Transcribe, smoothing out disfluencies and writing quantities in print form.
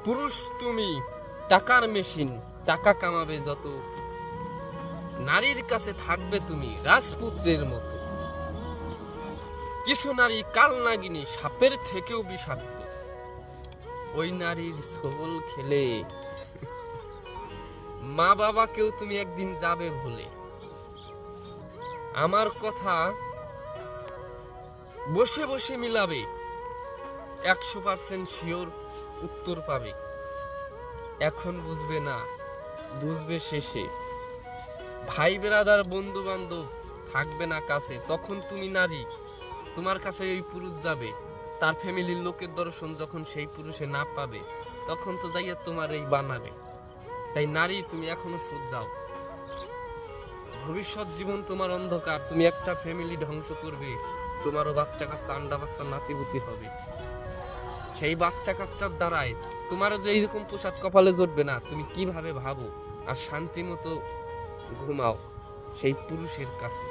পুরুষ তুমি টাকার মেশিন, টাকা কামাবে যত, নারীর কাছে থাকবে তুমি রাজপুত্রের মতো। কিছু নারী কালনাগিনী, সাপের থেকেও বিষাক্ত। ওই নারীর ছোবল খেলে মা বাবাকেও তুমি একদিন যাবে ভুলে। আমার কথা বসে বসে মিলাবে, 100% শিওর উত্তর পাবে। এখন বুঝবে না, বুঝবে শেষে। ভাই বেরাদার বন্ধু বান্ধব থাকবে না কাছে, তখন তুমি নারী, তোমার কাছে ওই পুরুষ যাবে। তার ফ্যামিলির লোকের দর্শন যখন সেই পুরুষে না পাবে, তখন তো যাইয়া তোমার এই বানাবে। তাই নারী, তুমি এখনো শুধরাও। ভবিষ্যৎ জীবন তোমার অন্ধকার, তুমি একটা ফ্যামিলি ধ্বংস করবে। তোমারও বাচ্চা কাচ্চা, আন্ডা বাচ্চা, নাতিপুতি হবে। সেই বাচ্চা কাচ্চার দ্বারায় তোমারও যে এইরকম প্রসাদ কপালে জুটবে না। তুমি কিভাবে ভাবো আর শান্তি মতো ঘুমাও সেই পুরুষের কাছে।